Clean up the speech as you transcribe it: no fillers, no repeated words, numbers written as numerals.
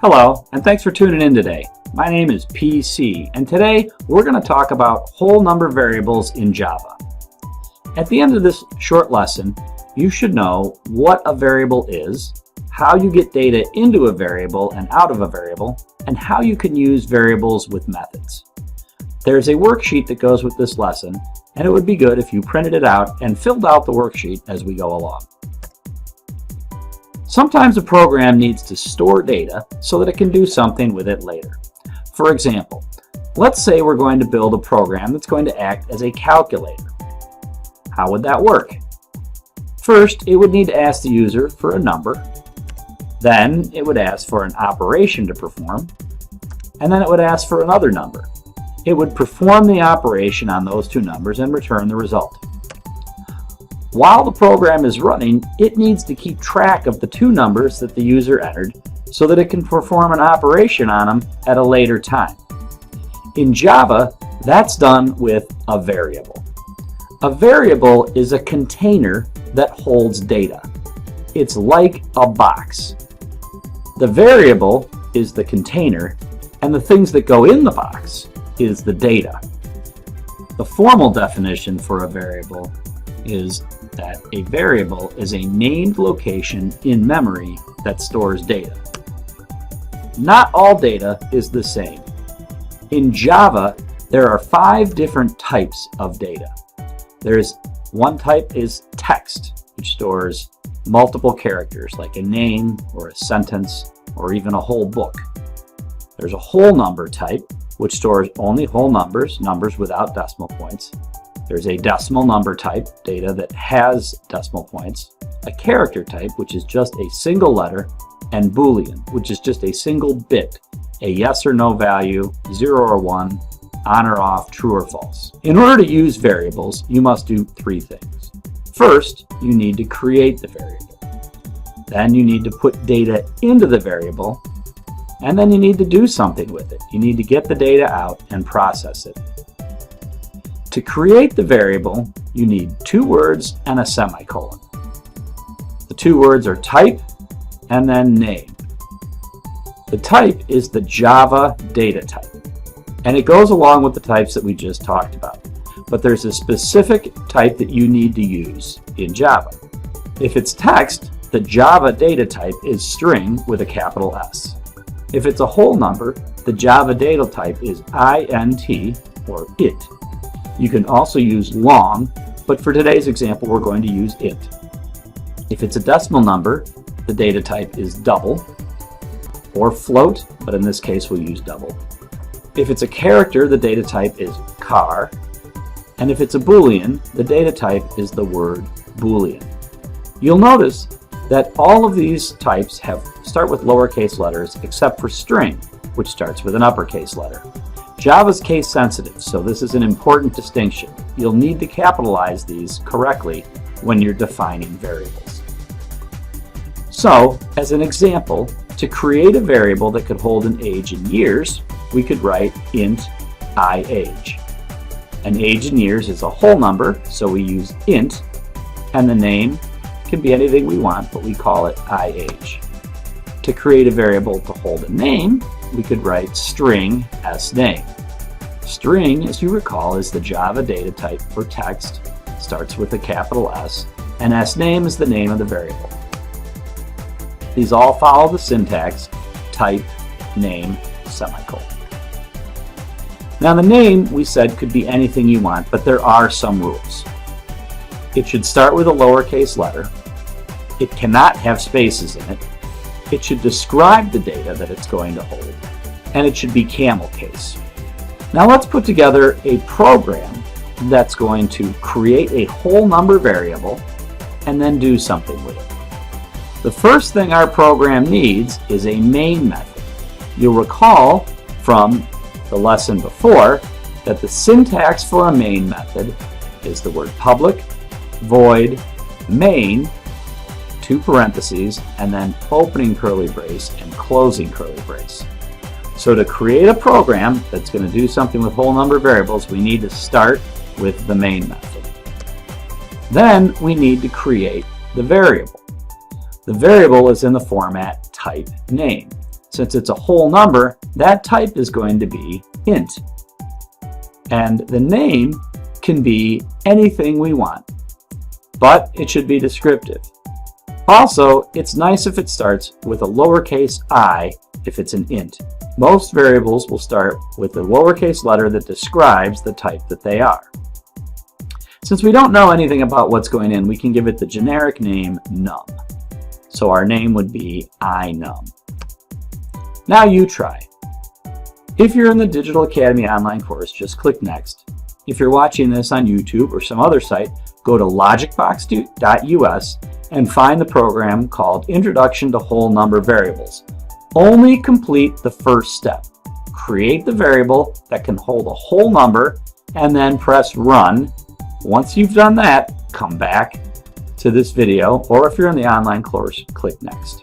Hello, and thanks for tuning in today. My name is PC, and today we're going to talk about whole number variables in Java. At the end of this short lesson, you should know what a variable is, how you get data into a variable and out of a variable, and how you can use variables with methods. There's a worksheet that goes with this lesson, and it would be good if you printed it out and filled out the worksheet as we go along. Sometimes a program needs to store data so that it can do something with it later. For example, let's say we're going to build a program that's going to act as a calculator. How would that work? First, it would need to ask the user for a number. Then it would ask for an operation to perform. And then it would ask for another number. It would perform the operation on those two numbers and return the result. While the program is running, it needs to keep track of the two numbers that the user entered so that it can perform an operation on them at a later time. In Java, that's done with a variable. A variable is a container that holds data. It's like a box. The variable is the container, and the things that go in the box is the data. The formal definition for a variable is that a variable is a named location in memory that stores data. Not all data is the same. In Java, there are 5 different types of data. One type is text, which stores multiple characters like a name or a sentence or even a whole book. There's a whole number type, which stores only whole numbers, numbers without decimal points. There's a decimal number type, data that has decimal points, a character type, which is just a single letter, and Boolean, which is just a single bit, a yes or no value, 0 or 1, on or off, true or false. In order to use variables, you must do 3 things. First, you need to create the variable. Then you need to put data into the variable, and then you need to do something with it. You need to get the data out and process it. To create the variable, you need 2 words and a semicolon. The 2 words are type and then name. The type is the Java data type, and it goes along with the types that we just talked about. But there's a specific type that you need to use in Java. If it's text, the Java data type is string with a capital S. If it's a whole number, the Java data type is int or int. You can also use long, but for today's example, we're going to use int. If it's a decimal number, the data type is double, or float, but in this case we'll use double. If it's a character, the data type is char, and if it's a Boolean, the data type is the word Boolean. You'll notice that all of these types start with lowercase letters except for string, which starts with an uppercase letter. Java's case sensitive, so this is an important distinction. You'll need to capitalize these correctly when you're defining variables. So, as an example, to create a variable that could hold an age in years, we could write int iAge. An age in years is a whole number, so we use int, and the name can be anything we want, but we call it iAge. To create a variable to hold a name, we could write string sname. String, as you recall, is the Java data type for text, starts with a capital S, and sname is the name of the variable. These all follow the syntax type, name, semicolon. Now the name, we said, could be anything you want, but there are some rules. It should start with a lowercase letter. It cannot have spaces in it. It should describe the data that it's going to hold, and it should be camel case. Now let's put together a program that's going to create a whole number variable and then do something with it. The first thing our program needs is a main method. You'll recall from the lesson before that the syntax for a main method is the word public, void, main, 2 parentheses, and then opening curly brace and closing curly brace. So to create a program that's going to do something with whole number variables, we need to start with the main method. Then we need to create the variable. The variable is in the format type name. Since it's a whole number, that type is going to be int. And the name can be anything we want, but it should be descriptive. Also, it's nice if it starts with a lowercase I if it's an int. Most variables will start with the lowercase letter that describes the type that they are. Since we don't know anything about what's going in, we can give it the generic name num. So our name would be inum. Now you try. If you're in the Digital Academy online course, just click Next. If you're watching this on YouTube or some other site, go to logicbox.us and find the program called Introduction to Whole Number Variables. Only complete the first step. Create the variable that can hold a whole number and then press Run. Once you've done that, come back to this video, or if you're in the online course, click Next.